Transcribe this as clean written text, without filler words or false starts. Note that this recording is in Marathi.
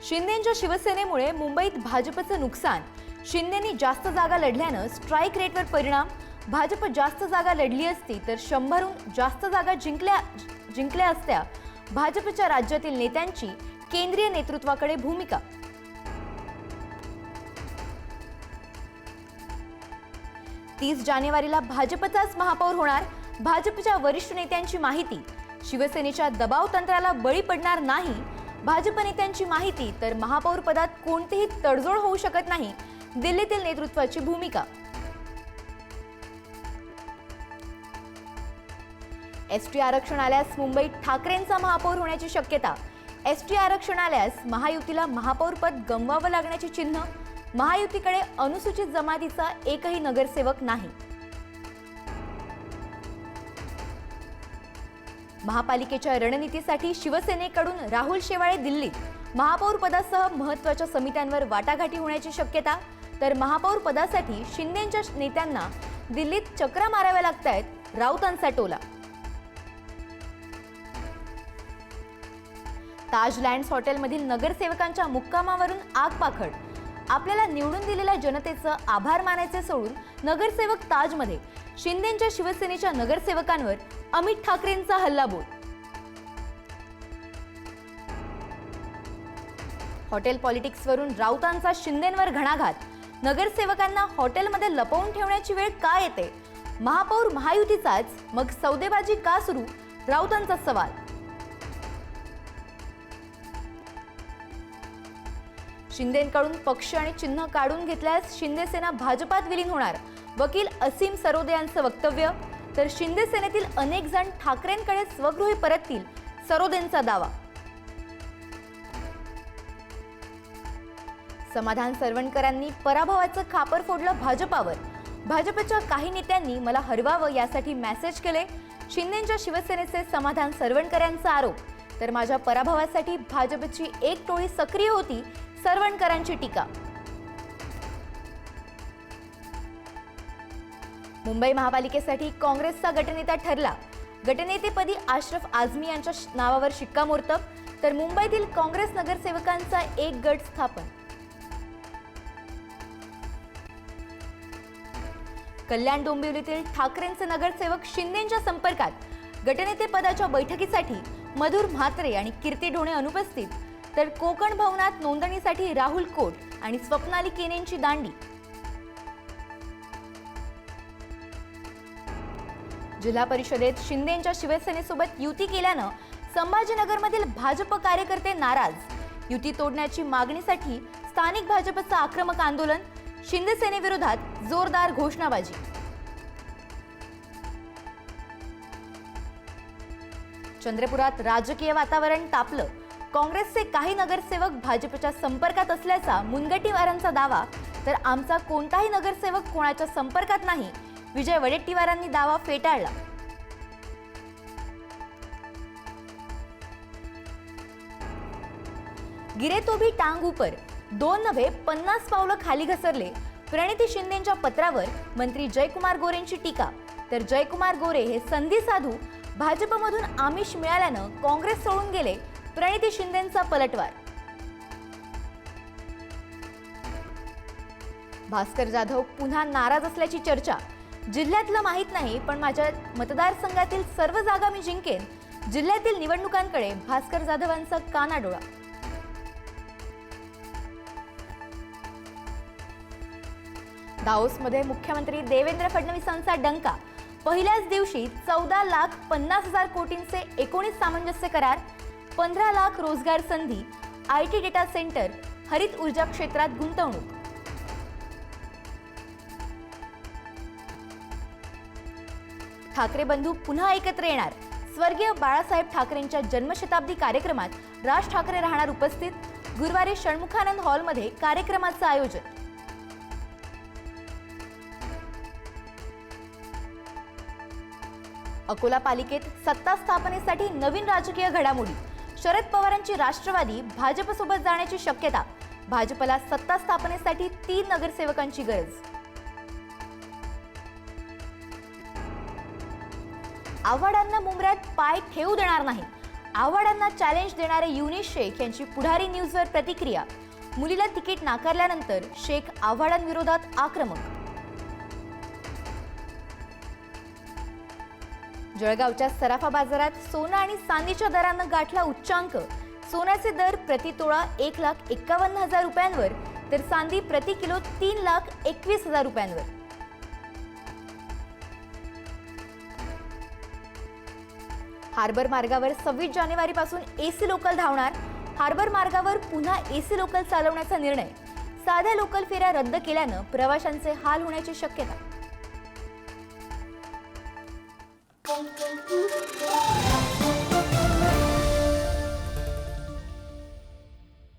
शिंदेंच्या शिवसेनेमुळे मुंबईत भाजपचं नुकसान, शिंदेंनी जास्त जागा लढल्यानं स्ट्राईक रेटवर परिणाम, भाजप जास्त जागा लढली असती तर 100हून जास्त जागा जिंकल्या असत्या, भाजपच्या राज्यातील नेत्यांची केंद्रीय नेतृत्वाकडे भूमिका। 30 जानेवारीला भाजपचाच महापौर होणार, भाजपच्या वरिष्ठ नेत्यांची माहिती। शिवसेनेच्या दबाव तंत्राला बळी पडणार नाही, भाजप नेत्यांची माहिती। तर महापौर पदात कोणतीही तडजोड होऊ शकत नाही, दिल्लीतील नेतृत्वाची भूमिका। एसटी आरक्षण आल्यास मुंबईत ठाकरेंचा महापौर होण्याची शक्यता। एसटी आरक्षण आल्यास महायुतीला महापौर पद गमवावं लागण्याची चिन्ह, महायुतीकडे अनुसूचित जमातीचा एकही नगरसेवक नाही। महापालिकेच्या रणनीतीसाठी शिवसेनेकडून राहुल शेवाळे दिल्लीत, महापौर पदासह महत्त्वाच्या समित्यांवर वाटाघाटी होण्याची शक्यता। तर महापौर पदासाठी शिंदेंच्या नेत्यांना दिल्लीत चक्रा माराव्या लागतायत, राऊतांचा टोला। ताज लँड्स हॉटेलमधील नगरसेवकांच्या मुक्कामावरून आगपाखड, आपल्याला निवडून दिलेल्या जनतेचं आभार मानायचे सोडून नगरसेवक ताजमध्ये, शिंदेंच्या शिवसेनेच्या नगरसेवकांवर अमित ठाकरेंचा हल्लाबोल। हॉटेल पॉलिटिक्सवरून राऊतांचा शिंदेंवर घणाघात, नगरसेवकांना हॉटेलमध्ये लपवून ठेवण्याची वेळ का येते, महापौर महायुतीचाच मग सौदेबाजी का सुरू, राऊतांचा सवाल। शिंदेंकडून पक्ष आणि चिन्ह काढून घेतल्यास शिंदेसेना भाजपात विलीन होणार, वकील असीम सरोदे यांचं वक्तव्य। तर शिंदेसेनेतील अनेक जण ठाकरेंकडे स्वगृही परततील, सरोदेंचा दावा। समाधान सरवणकरांनी पराभवाचं खापर फोडलं भाजपावर, भाजपच्या काही नेत्यांनी मला हरवावं यासाठी मेसेज केले, शिंदेंच्या शिवसेनेचे समाधान सरवणकर यांचा आरोप। तर माझ्या पराभवासाठी भाजपची एक टोळी सक्रिय होती, सरवणकरांची टीका। मुंबई महापालिकेसाठी काँग्रेसचा गटनेता ठरला, गटनेतेपदी अशरफ आझमी यांच्या नावावर शिक्कामोर्तब। तर मुंबईतील काँग्रेस नगरसेवकांचा एक गट स्थापन। कल्याण डोंबिवलीतील ठाकरेंचे नगरसेवक शिंदेंच्या संपर्कात, गटनेतेपदाच्या बैठकीसाठी मधुर म्हात्रे आणि कीर्ती ढोणे अनुपस्थित। तर कोकण भवनात नोंदणीसाठी राहुल कोट आणि स्वप्नाली केनेंची दांडी। जिल्हा परिषदेत शिंदेंच्या शिवसेनेसोबत युती केल्यानं संभाजीनगरमधील भाजप कार्यकर्ते नाराज, युती तोडण्याची मागणीसाठी स्थानिक भाजपचं आक्रमक आंदोलन, शिंदेसेनेविरोधात जोरदार घोषणाबाजी। चंद्रपुरात राजकीय वातावरण तापलं, काँग्रेसचे काही नगरसेवक भाजपच्या संपर्कात असल्याचा मुनगंटीवारांचा दावा। तर आमचा कोणताही नगरसेवक कोणाच्या संपर्कात नाही, विजय वडेट्टीवारांनी दावा फेटाळला। गिरे तो भी टांग ऊपर, 2 नव्हे 50 पावलं खाली घसरले, प्रणिती शिंदेंच्या पत्रावर मंत्री जयकुमार गोरेंची टीका। तर जयकुमार गोरे हे संधी साधू भाजपमधून आमिष मिळाल्यानं काँग्रेस सोडून गेले, प्रणिती शिंदेंचा पलटवार। भास्कर जाधव पुन्हा नाराज असल्याची चर्चा, जिल्ह्यातलं माहित नाही पण माझ्या मतदारसंघातील सर्व जागा मी जिंकेन, जिल्ह्यातील निवडणुकांकडे भास्कर जाधवांचा कानाडोळा। दाओसमध्ये मुख्यमंत्री देवेंद्र फडणवीसांचा डंका, पहिल्याच दिवशी 14,50,000 कोटींचे 19 सामंजस्य करार, 15 लाख रोजगार संधी, IT डेटा सेंटर, हरित ऊर्जा क्षेत्रात गुंतवणूक। ठाकरे बंधू पुन्हा एकत्र येणार, स्वर्गीय बाळासाहेब ठाकरेंच्या जन्मशताब्दी कार्यक्रमात राज ठाकरे राहणार उपस्थित, गुरुवारी षण्मुखानंद हॉलमध्ये कार्यक्रमाचं आयोजन। अकोला पालिकेत सत्ता स्थापनेसाठी नवीन राजकीय घडामोडी, शरद पवारांची राष्ट्रवादी भाजपसोबत जाण्याची शक्यता, भाजपला सत्ता स्थापनेसाठी 3 नगरसेवकांची गरज। आव्हाडांना मुंबऱ्यात पाय ठेवू देणार नाही, आव्हाडांना चॅलेंज देणारे युनिस शेख यांची पुढारी न्यूजवर प्रतिक्रिया. मुलीला तिकीट नाकारल्यानंतर शेख आव्हाडांविरोधात आक्रमक. जळगावच्या सराफा बाजारात सोनं आणि चांदीच्या दरानं गाठला उच्चांक. सोन्याचे दर प्रति तोळा 1,51,000 रुपयांवर तर चांदी प्रति किलो 3,21,000 रुपयांवर. हार्बर मार्गावर 26 जानेवारीपासून एसी लोकल धावणार. हार्बर मार्गावर पुन्हा एसी लोकल चालवण्याचा निर्णय. साध्या लोकल फेऱ्या रद्द केल्यानं प्रवाशांचे हाल होण्याची शक्यता.